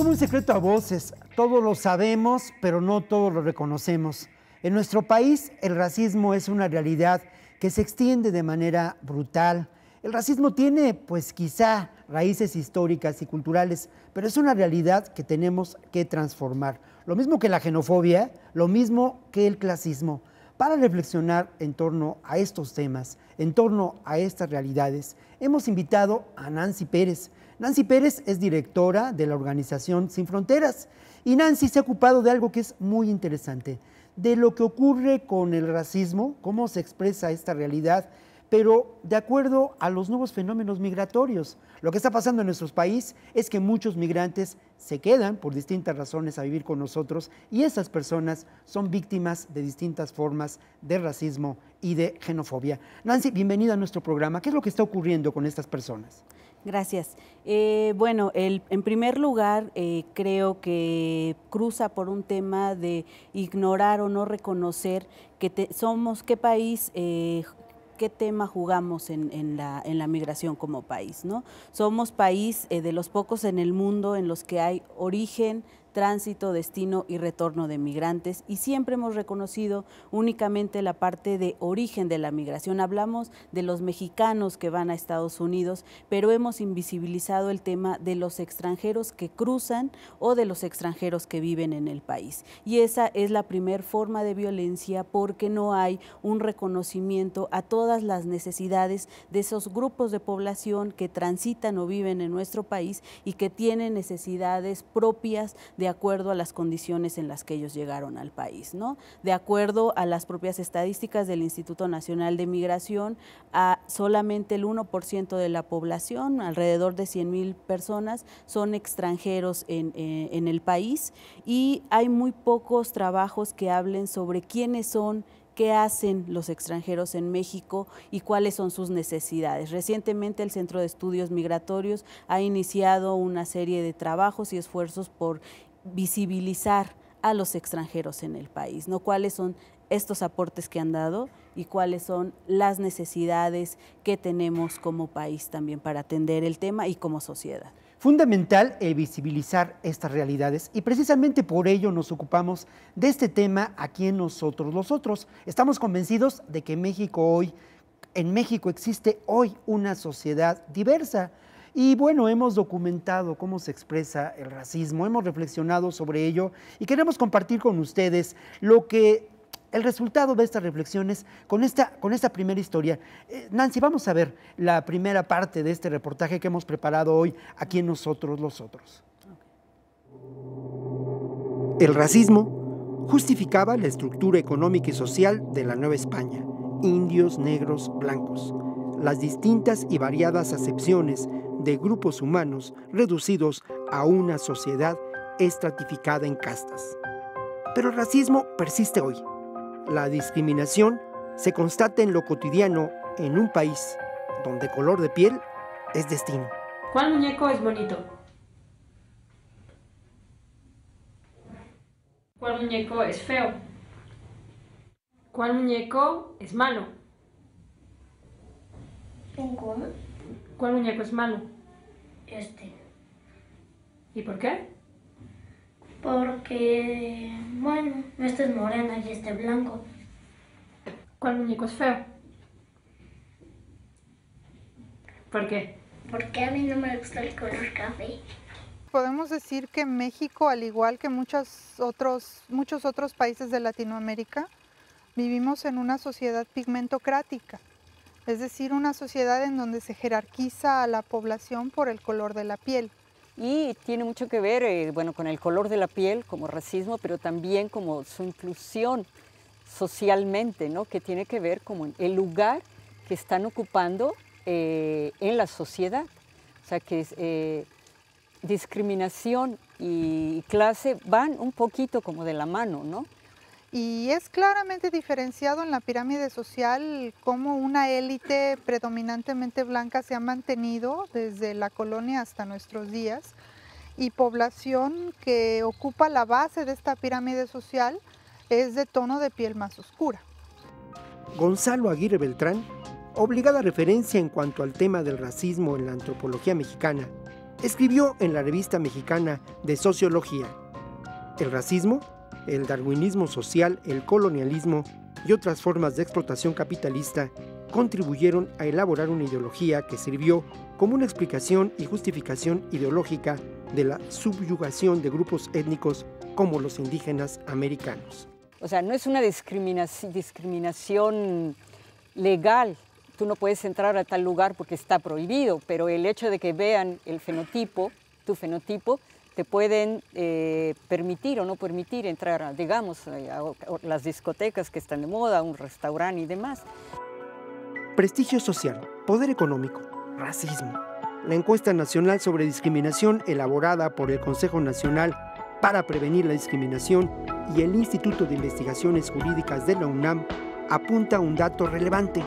como un secreto a voces, todos lo sabemos, pero no todos lo reconocemos. En nuestro país, el racismo es una realidad que se extiende de manera brutal. El racismo tiene, pues quizá, raíces históricas y culturales, pero es una realidad que tenemos que transformar. Lo mismo que la xenofobia, lo mismo que el clasismo. Para reflexionar en torno a estos temas, en torno a estas realidades, hemos invitado a Nancy Pérez. Nancy Pérez es directora de la organización Sin Fronteras y Nancy se ha ocupado de algo que es muy interesante, de lo que ocurre con el racismo, cómo se expresa esta realidad, pero de acuerdo a los nuevos fenómenos migratorios. Lo que está pasando en nuestro país es que muchos migrantes se quedan por distintas razones a vivir con nosotros y esas personas son víctimas de distintas formas de racismo y de xenofobia. Nancy, bienvenida a nuestro programa. ¿Qué es lo que está ocurriendo con estas personas? Gracias. Bueno, en primer lugar, creo que cruza por un tema de ignorar o no reconocer que somos, qué país, qué tema jugamos en la migración como país, ¿no? Somos país de los pocos en el mundo en los que hay origen, tránsito, destino y retorno de migrantes, y siempre hemos reconocido únicamente la parte de origen de la migración. Hablamos de los mexicanos que van a Estados Unidos, pero hemos invisibilizado el tema de los extranjeros que cruzan o de los extranjeros que viven en el país. Y esa es la primer forma de violencia, porque no hay un reconocimiento a todas las necesidades de esos grupos de población que transitan o viven en nuestro país y que tienen necesidades propias de acuerdo a las condiciones en las que ellos llegaron al país, ¿no? De acuerdo a las propias estadísticas del Instituto Nacional de Migración, a solamente el 1% de la población, alrededor de 100,000 personas, son extranjeros en el país, y hay muy pocos trabajos que hablen sobre quiénes son, qué hacen los extranjeros en México y cuáles son sus necesidades. Recientemente el Centro de Estudios Migratorios ha iniciado una serie de trabajos y esfuerzos por visibilizar a los extranjeros en el país, ¿no? Cuáles son estos aportes que han dado y cuáles son las necesidades que tenemos como país también para atender el tema y como sociedad. Fundamental visibilizar estas realidades y precisamente por ello nos ocupamos de este tema aquí en Nosotros los Otros. Estamos convencidos de que en México existe hoy una sociedad diversa. Y bueno, hemos documentado cómo se expresa el racismo, hemos reflexionado sobre ello y queremos compartir con ustedes el resultado de estas reflexiones con esta primera historia. Nancy, vamos a ver la primera parte de este reportaje que hemos preparado hoy aquí en Nosotros los Otros. El racismo justificaba la estructura económica y social de la Nueva España: indios, negros, blancos, las distintas y variadas acepciones de grupos humanos reducidos a una sociedad estratificada en castas. Pero el racismo persiste hoy. La discriminación se constata en lo cotidiano en un país donde color de piel es destino. ¿Cuál muñeco es bonito? ¿Cuál muñeco es feo? ¿Cuál muñeco es malo? Ninguno. ¿Cuál muñeco es malo? Este. ¿Y por qué? Porque, bueno, este es moreno y este blanco. ¿Cuál muñeco es feo? ¿Por qué? Porque a mí no me gusta el color café. Podemos decir que México, al igual que muchos otros países de Latinoamérica, vivimos en una sociedad pigmentocrática, es decir, una sociedad en donde se jerarquiza a la población por el color de la piel. Y tiene mucho que ver bueno, con el color de la piel como racismo, pero también como su inclusión socialmente, ¿no? Que tiene que ver con el lugar que están ocupando en la sociedad. O sea, que discriminación y clase van un poquito como de la mano, ¿no? Y es claramente diferenciado en la pirámide social cómo una élite predominantemente blanca se ha mantenido desde la colonia hasta nuestros días, y población que ocupa la base de esta pirámide social es de tono de piel más oscura. Gonzalo Aguirre Beltrán, obligada referencia en cuanto al tema del racismo en la antropología mexicana, escribió en la Revista Mexicana de Sociología: el racismo, el darwinismo social, el colonialismo y otras formas de explotación capitalista contribuyeron a elaborar una ideología que sirvió como una explicación y justificación ideológica de la subyugación de grupos étnicos como los indígenas americanos. O sea, no es una discriminación legal. Tú no puedes entrar a tal lugar porque está prohibido, pero el hecho de que vean el fenotipo, tu fenotipo, te pueden permitir o no permitir entrar, digamos, a las discotecas que están de moda, a un restaurante y demás. Prestigio social, poder económico, racismo. La encuesta nacional sobre discriminación elaborada por el Consejo Nacional para Prevenir la Discriminación y el Instituto de Investigaciones Jurídicas de la UNAM apunta a un dato relevante.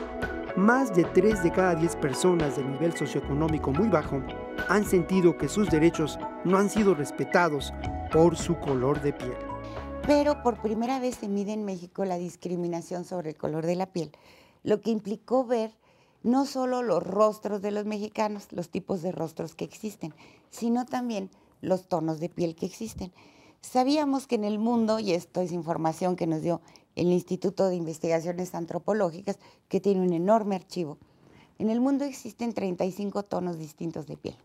Más de 3 de cada 10 personas de nivel socioeconómico muy bajo han sentido que sus derechos no han sido respetados por su color de piel. Pero por primera vez se mide en México la discriminación sobre el color de la piel, lo que implicó ver no solo los rostros de los mexicanos, los tipos de rostros que existen, sino también los tonos de piel que existen. Sabíamos que en el mundo, y esto es información que nos dio el Instituto de Investigaciones Antropológicas, que tiene un enorme archivo, en el mundo existen 35 tonos distintos de piel,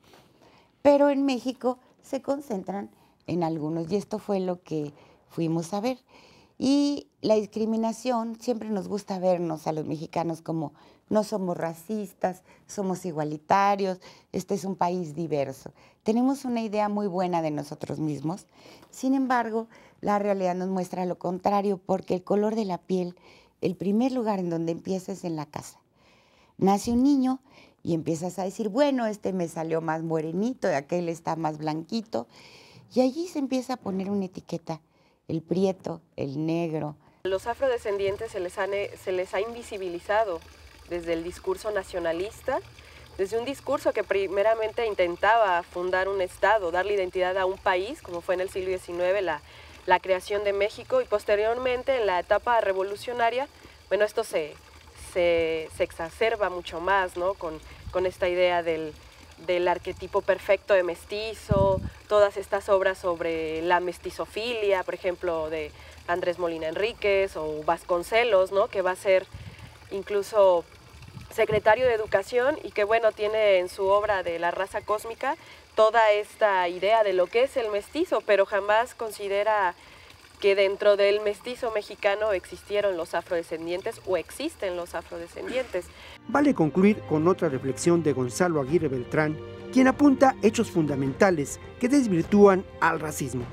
pero en México se concentran en algunos, y esto fue lo que fuimos a ver. Y la discriminación, siempre nos gusta vernos a los mexicanos como no somos racistas, somos igualitarios, este es un país diverso. Tenemos una idea muy buena de nosotros mismos, sin embargo, la realidad nos muestra lo contrario, porque el color de la piel, el primer lugar en donde empieza es en la casa. Nace un niño y empiezas a decir, bueno, este me salió más morenito, aquel está más blanquito, y allí se empieza a poner una etiqueta. El prieto, el negro. Los afrodescendientes se les ha invisibilizado desde el discurso nacionalista, desde un discurso que primeramente intentaba fundar un Estado, darle identidad a un país, como fue en el siglo XIX la creación de México, y posteriormente en la etapa revolucionaria, bueno, esto se exacerba mucho más, ¿no? Con esta idea del arquetipo perfecto de mestizo, todas estas obras sobre la mestizofilia, por ejemplo, de Andrés Molina Enríquez o Vasconcelos, ¿no? Que va a ser incluso secretario de Educación y que, bueno, tiene en su obra de La raza cósmica toda esta idea de lo que es el mestizo, pero jamás considera que dentro del mestizo mexicano existieron los afrodescendientes o existen los afrodescendientes. Vale concluir con otra reflexión de Gonzalo Aguirre Beltrán, quien apunta hechos fundamentales que desvirtúan al racismo.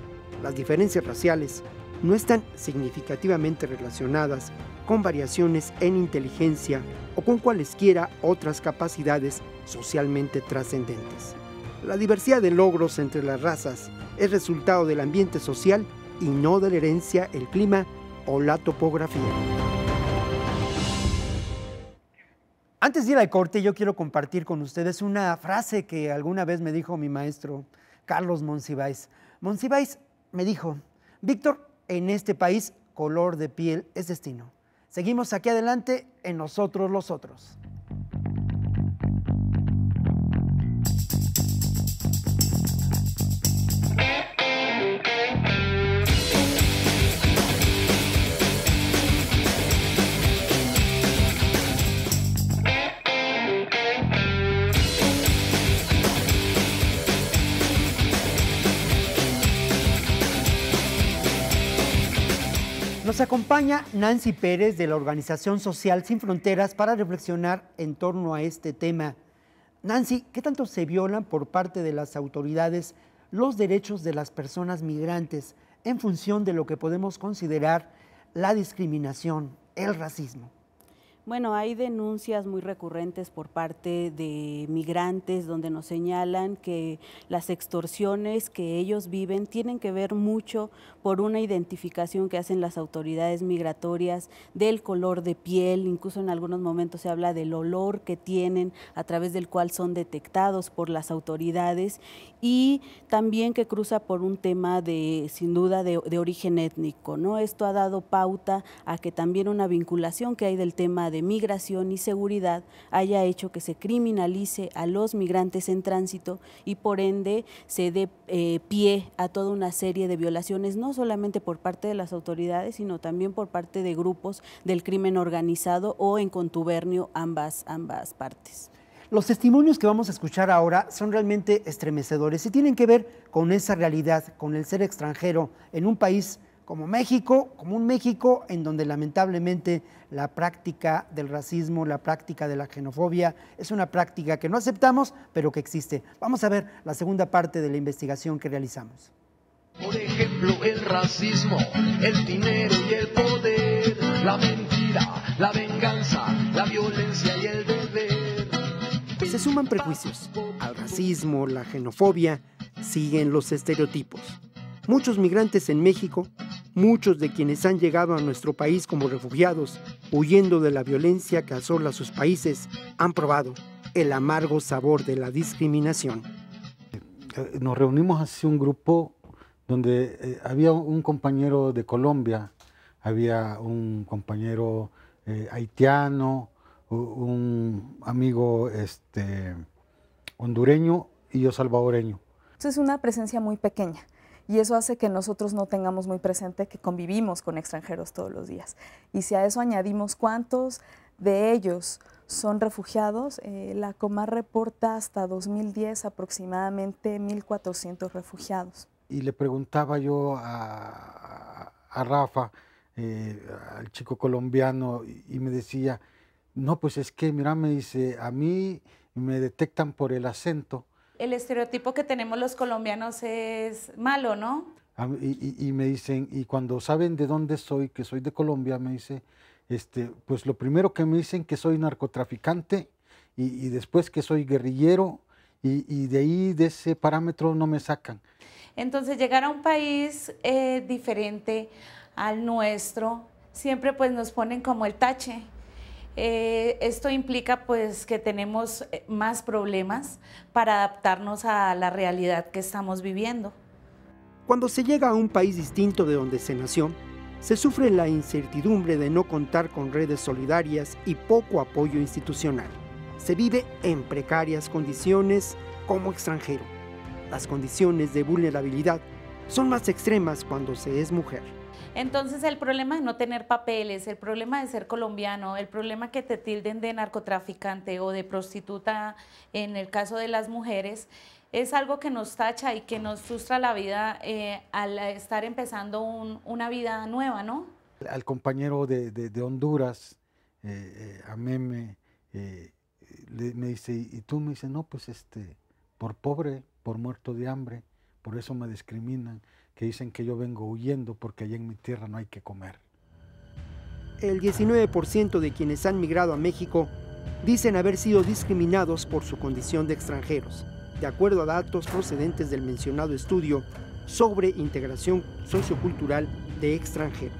Las diferencias raciales no están significativamente relacionadas con variaciones en inteligencia o con cualesquiera otras capacidades socialmente trascendentes. La diversidad de logros entre las razas es resultado del ambiente social y no de la herencia, el clima o la topografía. Antes de ir al corte, yo quiero compartir con ustedes una frase que alguna vez me dijo mi maestro Carlos Monsiváis. Monsiváis me dijo, Víctor, en este país, color de piel es destino. Seguimos aquí adelante en Nosotros los Otros. Nos acompaña Nancy Pérez de la Organización Social Sin Fronteras para reflexionar en torno a este tema. Nancy, ¿qué tanto se violan por parte de las autoridades los derechos de las personas migrantes en función de lo que podemos considerar la discriminación, el racismo? Bueno, hay denuncias muy recurrentes por parte de migrantes donde nos señalan que las extorsiones que ellos viven tienen que ver mucho por una identificación que hacen las autoridades migratorias del color de piel, incluso en algunos momentos se habla del olor que tienen a través del cual son detectados por las autoridades y también que cruza por un tema sin duda, de origen étnico, ¿no? Esto ha dado pauta a que también una vinculación que hay del tema de migración y seguridad haya hecho que se criminalice a los migrantes en tránsito y por ende se dé pie a toda una serie de violaciones, no solamente por parte de las autoridades, sino también por parte de grupos del crimen organizado o en contubernio ambas partes. Los testimonios que vamos a escuchar ahora son realmente estremecedores y tienen que ver con esa realidad, con el ser extranjero en un país como un México en donde lamentablemente la práctica del racismo, la práctica de la xenofobia es una práctica que no aceptamos, pero que existe. Vamos a ver la segunda parte de la investigación que realizamos. Por ejemplo, el racismo, el dinero y el poder, la mentira, la venganza, la violencia y el deber. Se suman prejuicios. Al racismo, la xenofobia, siguen los estereotipos. Muchos migrantes en México, muchos de quienes han llegado a nuestro país como refugiados, huyendo de la violencia que asola sus países, han probado el amargo sabor de la discriminación. Nos reunimos así un grupo donde había un compañero de Colombia, había un compañero haitiano, un amigo hondureño y yo salvadoreño. Es una presencia muy pequeña y eso hace que nosotros no tengamos muy presente que convivimos con extranjeros todos los días. Y si a eso añadimos cuántos de ellos son refugiados, la Comar reporta hasta 2010 aproximadamente 1.400 refugiados. Y le preguntaba yo a Rafa, al chico colombiano, y me decía, no, pues es que, mira, me dice, a mí me detectan por el acento. El estereotipo que tenemos los colombianos es malo, ¿no? Y me dicen, y cuando saben de dónde soy, que soy de Colombia, me dice, pues lo primero que me dicen que soy narcotraficante y después que soy guerrillero y de ahí, de ese parámetro, no me sacan. Entonces, llegar a un país diferente al nuestro, siempre pues nos ponen como el tache. Esto implica pues que tenemos más problemas para adaptarnos a la realidad que estamos viviendo. Cuando se llega a un país distinto de donde se nació, se sufre la incertidumbre de no contar con redes solidarias y poco apoyo institucional. Se vive en precarias condiciones como extranjero. Las condiciones de vulnerabilidad son más extremas cuando se es mujer. Entonces el problema de no tener papeles, el problema de ser colombiano, el problema que te tilden de narcotraficante o de prostituta en el caso de las mujeres, es algo que nos tacha y que nos frustra la vida al estar empezando una vida nueva, ¿no? Al compañero de Honduras, a Meme, me dice, ¿y tú? Me dice, no, pues por pobre, por muerto de hambre, por eso me discriminan, que dicen que yo vengo huyendo porque allá en mi tierra no hay que comer. El 19% de quienes han migrado a México dicen haber sido discriminados por su condición de extranjeros, de acuerdo a datos procedentes del mencionado estudio sobre integración sociocultural de extranjeros.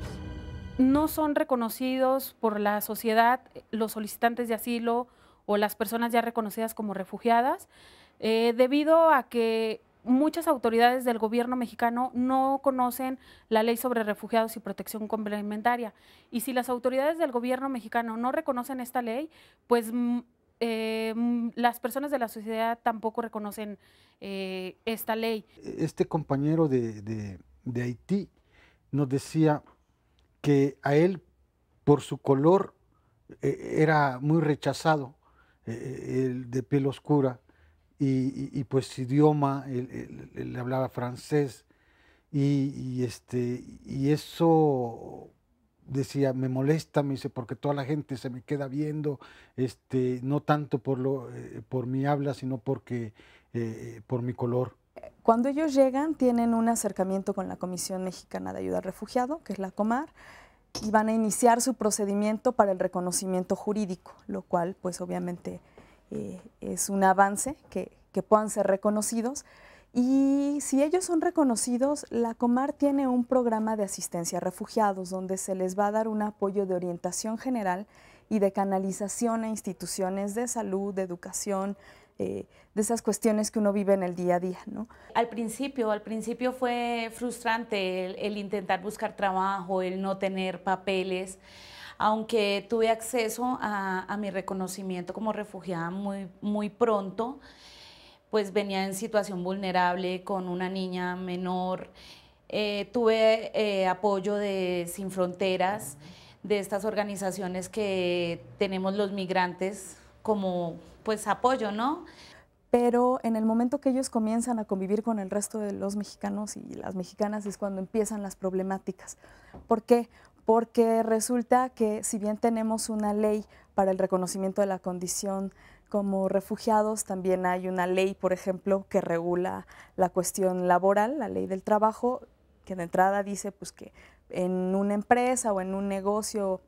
No son reconocidos por la sociedad los solicitantes de asilo o las personas ya reconocidas como refugiadas, debido a que muchas autoridades del gobierno mexicano no conocen la ley sobre refugiados y protección complementaria. Y si las autoridades del gobierno mexicano no reconocen esta ley, pues las personas de la sociedad tampoco reconocen esta ley. Este compañero de Haití nos decía que a él, por su color, era muy rechazado, el de piel oscura, y pues su idioma, él hablaba francés, y eso decía, me molesta, me dice, porque toda la gente se me queda viendo, no tanto por mi habla, sino por mi color. Cuando ellos llegan, tienen un acercamiento con la Comisión Mexicana de Ayuda al Refugiado, que es la Comar, y van a iniciar su procedimiento para el reconocimiento jurídico, lo cual, pues obviamente, es un avance que puedan ser reconocidos. Y si ellos son reconocidos, la Comar tiene un programa de asistencia a refugiados donde se les va a dar un apoyo de orientación general y de canalización a instituciones de salud, de educación, de esas cuestiones que uno vive en el día a día, ¿no? Al principio fue frustrante el intentar buscar trabajo, el no tener papeles, aunque tuve acceso a mi reconocimiento como refugiada muy pronto, pues venía en situación vulnerable con una niña menor. Tuve apoyo de Sin Fronteras, de estas organizaciones que tenemos los migrantes como pues apoyo, ¿no? Pero en el momento que ellos comienzan a convivir con el resto de los mexicanos y las mexicanas es cuando empiezan las problemáticas. ¿Por qué? Porque resulta que si bien tenemos una ley para el reconocimiento de la condición como refugiados, también hay una ley, por ejemplo, que regula la cuestión laboral, la ley del trabajo, que de entrada dice pues, que en una empresa o en un negocio,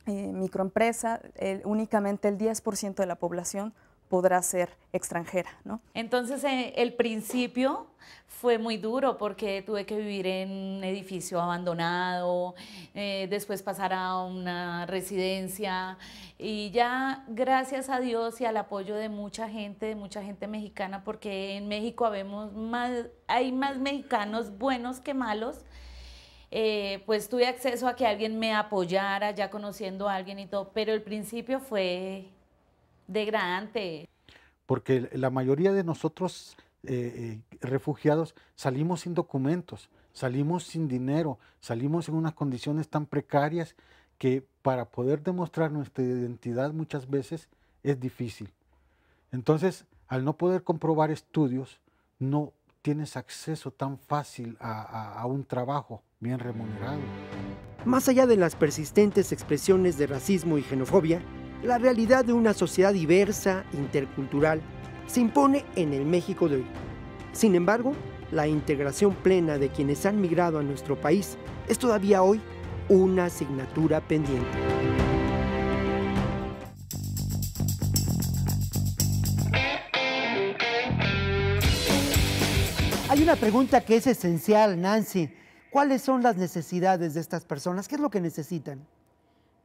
microempresa, únicamente el 10% de la población podrá ser extranjera, ¿no? Entonces, el principio fue muy duro porque tuve que vivir en un edificio abandonado, después pasar a una residencia y ya gracias a Dios y al apoyo de mucha gente mexicana, porque en México hay más mexicanos buenos que malos, pues tuve acceso a que alguien me apoyara, ya conociendo a alguien y todo, pero el principio fue degradante. Porque la mayoría de nosotros refugiados salimos sin documentos, salimos sin dinero, salimos en unas condiciones tan precarias que para poder demostrar nuestra identidad muchas veces es difícil. Entonces, al no poder comprobar estudios, no tienes acceso tan fácil a un trabajo bien remunerado. Más allá de las persistentes expresiones de racismo y xenofobia, la realidad de una sociedad diversa, intercultural, se impone en el México de hoy. Sin embargo, la integración plena de quienes han migrado a nuestro país es todavía hoy una asignatura pendiente. Hay una pregunta que es esencial, Nancy. ¿Cuáles son las necesidades de estas personas? ¿Qué es lo que necesitan?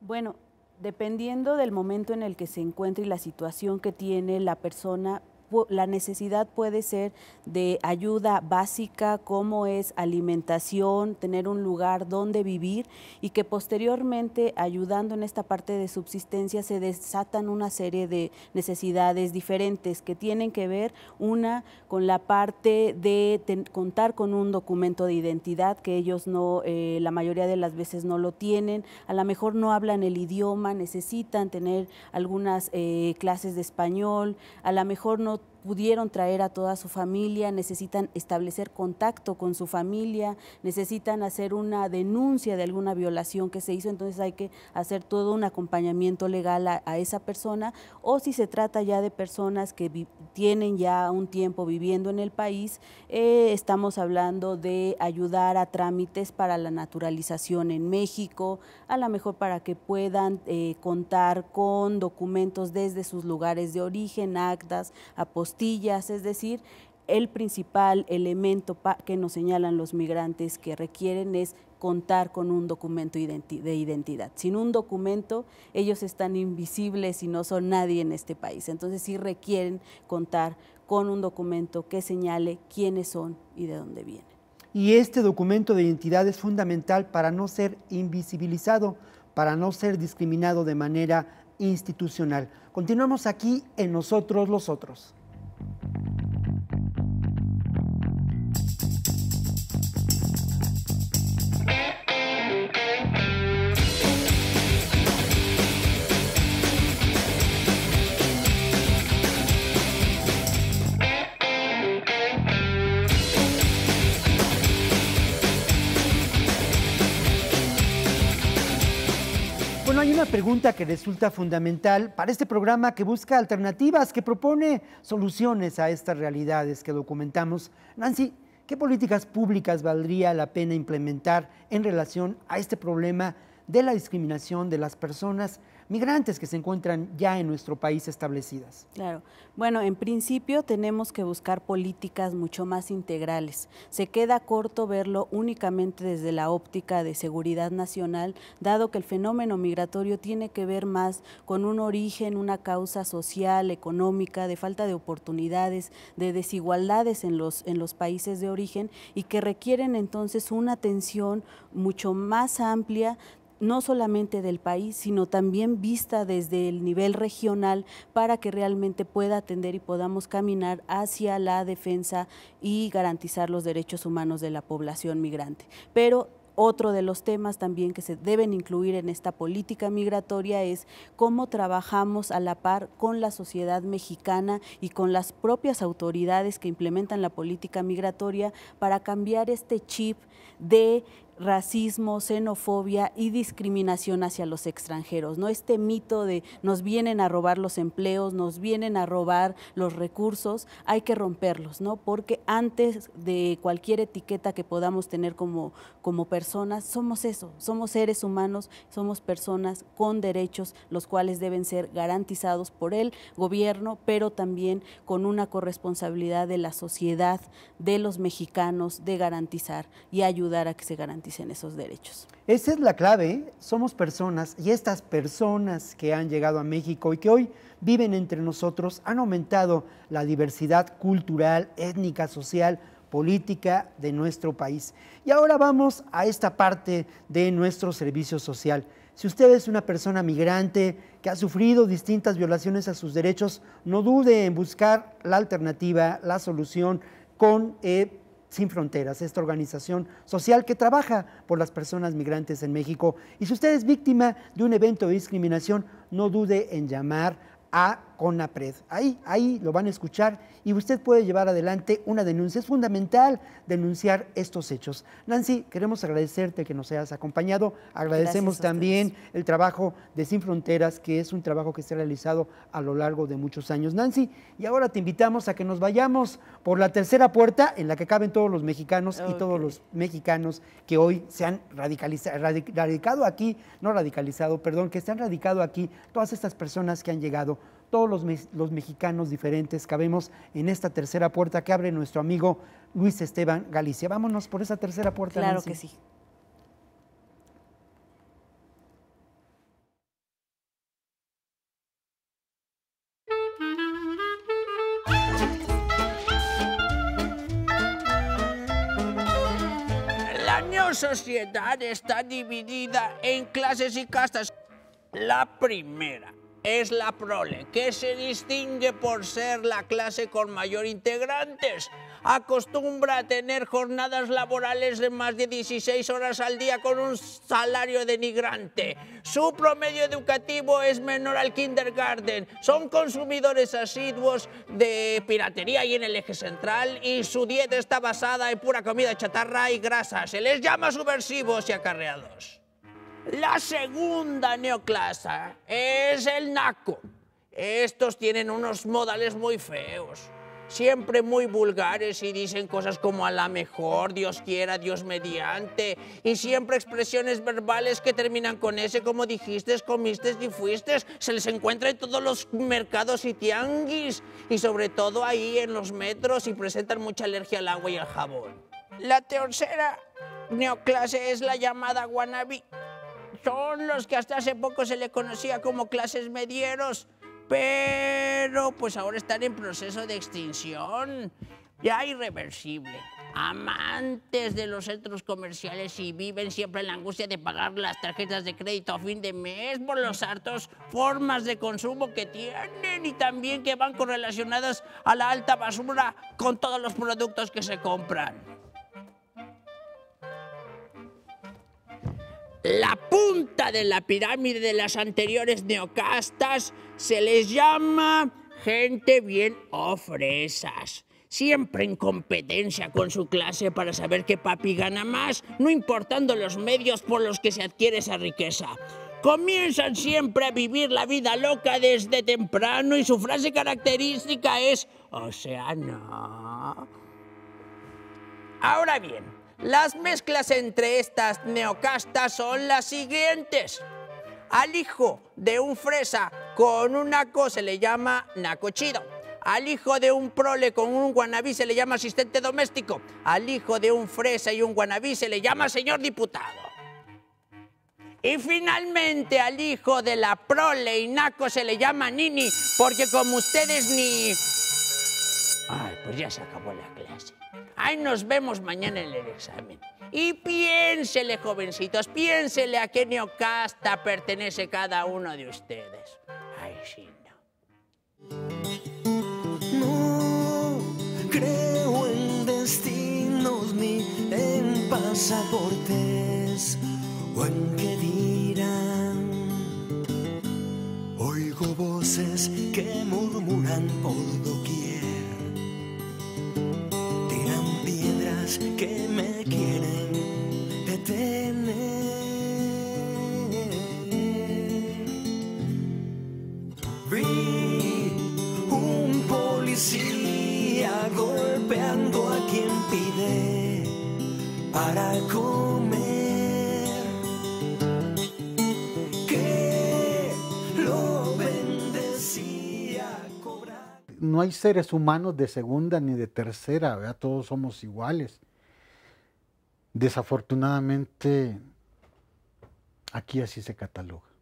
Bueno, dependiendo del momento en el que se encuentre y la situación que tiene la persona, la necesidad puede ser de ayuda básica, como es alimentación, tener un lugar donde vivir, y que posteriormente, ayudando en esta parte de subsistencia, se desatan una serie de necesidades diferentes que tienen que ver, una, con la parte de contar con un documento de identidad, que ellos no, la mayoría de las veces no lo tienen, a lo mejor no hablan el idioma, necesitan tener algunas clases de español, a lo mejor no pudieron traer a toda su familia, necesitan establecer contacto con su familia, necesitan hacer una denuncia de alguna violación que se hizo, entonces hay que hacer todo un acompañamiento legal a esa persona, o si se trata ya de personas que tienen ya un tiempo viviendo en el país, estamos hablando de ayudar a trámites para la naturalización en México, a lo mejor para que puedan contar con documentos desde sus lugares de origen, actas, apostillas, es decir, el principal elemento que nos señalan los migrantes que requieren es contar con un documento de identidad. Sin un documento, ellos están invisibles y no son nadie en este país. Entonces sí requieren contar con un documento que señale quiénes son y de dónde vienen. Y este documento de identidad es fundamental para no ser invisibilizado, para no ser discriminado de manera institucional. Continuamos aquí en Nosotros los Otros. Bueno, hay una pregunta que resulta fundamental para este programa que busca alternativas, que propone soluciones a estas realidades que documentamos. Nancy, ¿qué políticas públicas valdría la pena implementar en relación a este problema de la discriminación de las personas migrantes que se encuentran ya en nuestro país establecidas? Claro. Bueno, en principio tenemos que buscar políticas mucho más integrales. Se queda corto verlo únicamente desde la óptica de seguridad nacional, dado que el fenómeno migratorio tiene que ver más con un origen, una causa social, económica, de falta de oportunidades, de desigualdades en los países de origen, y que requieren entonces una atención mucho más amplia, no solamente del país, sino también vista desde el nivel regional, para que realmente pueda atender y podamos caminar hacia la defensa y garantizar los derechos humanos de la población migrante. Pero otro de los temas también que se deben incluir en esta política migratoria es cómo trabajamos a la par con la sociedad mexicana y con las propias autoridades que implementan la política migratoria para cambiar este chip de racismo, xenofobia y discriminación hacia los extranjeros, ¿no? Este mito de nos vienen a robar los empleos, nos vienen a robar los recursos, hay que romperlos, ¿no? Porque antes de cualquier etiqueta que podamos tener como personas, somos eso, somos seres humanos, somos personas con derechos, los cuales deben ser garantizados por el gobierno, pero también con una corresponsabilidad de la sociedad, de los mexicanos, de garantizar y ayudar a que se garanticen esos derechos. Esa es la clave, ¿eh? Somos personas, y estas personas que han llegado a México y que hoy viven entre nosotros han aumentado la diversidad cultural, étnica, social, política de nuestro país. Y ahora vamos a esta parte de nuestro servicio social. Si usted es una persona migrante que ha sufrido distintas violaciones a sus derechos, no dude en buscar la alternativa, la solución con Sin Fronteras, esta organización social que trabaja por las personas migrantes en México. Y si usted es víctima de un evento de discriminación, no dude en llamar a CONAPRED. Ahí lo van a escuchar y usted puede llevar adelante una denuncia. Es fundamental denunciar estos hechos. Nancy, queremos agradecerte que nos hayas acompañado. Agradecemos también el trabajo de Sin Fronteras, que es un trabajo que se ha realizado a lo largo de muchos años. Nancy, y ahora te invitamos a que nos vayamos por la tercera puerta en la que caben todos los mexicanos y todos los mexicanos que hoy se han radicado aquí, que se han radicado aquí, todas estas personas que han llegado. Todos los mexicanos diferentes cabemos en esta tercera puerta que abre nuestro amigo Luis Esteban Galicia. Vámonos por esa tercera puerta. Claro, Nancy. que sí. La neosociedad está dividida en clases y castas. La primera es la prole, que se distingue por ser la clase con mayor integrantes. Acostumbra a tener jornadas laborales de más de 16 horas al día con un salario denigrante. Su promedio educativo es menor al kindergarten. Son consumidores asiduos de piratería y en el eje central, y su dieta está basada en pura comida chatarra y grasa. Se les llama subversivos y acarreados. La segunda neoclase es el naco. Estos tienen unos modales muy feos, siempre muy vulgares, y dicen cosas como a la mejor, Dios quiera, Dios mediante, y siempre expresiones verbales que terminan con ese, como dijiste, comiste y fuiste. Se les encuentra en todos los mercados y tianguis, y sobre todo ahí en los metros, y presentan mucha alergia al agua y al jabón. La tercera neoclase es la llamada wannabe. Son los que hasta hace poco se le conocía como clases medieros, pero pues ahora están en proceso de extinción, ya irreversible. Amantes de los centros comerciales y viven siempre en la angustia de pagar las tarjetas de crédito a fin de mes por las hartas formas de consumo que tienen, y también que van correlacionadas a la alta basura con todos los productos que se compran. La punta de la pirámide de las anteriores neocastas se les llama gente bien o fresas, siempre en competencia con su clase para saber qué papi gana más, no importando los medios por los que se adquiere esa riqueza. Comienzan siempre a vivir la vida loca desde temprano, y su frase característica es: o sea, no. Ahora bien, Las mezclas entre estas neocastas son las siguientes. Al hijo de un fresa con un naco se le llama naco chido. Al hijo de un prole con un guanabí se le llama asistente doméstico. Al hijo de un fresa y un guanabí se le llama señor diputado. Y finalmente al hijo de la prole y naco se le llama nini, porque como ustedes ni... Ay, pues ya se acabó la clase. Ahí nos vemos mañana en el examen. Y piénsele, jovencitos, piénsele a qué neocasta pertenece cada uno de ustedes. Ay, sí, no creo en destinos ni en pasaportes o en qué dirán. Oigo voces que murmuran por doquier, tiran piedras que me quieren detener. Vi un policía golpeando a quien pide para comer, que lo bendecía cobrar. No hay seres humanos de segunda ni de tercera, ¿verdad? Todos somos iguales. Desafortunadamente, aquí así se cataloga.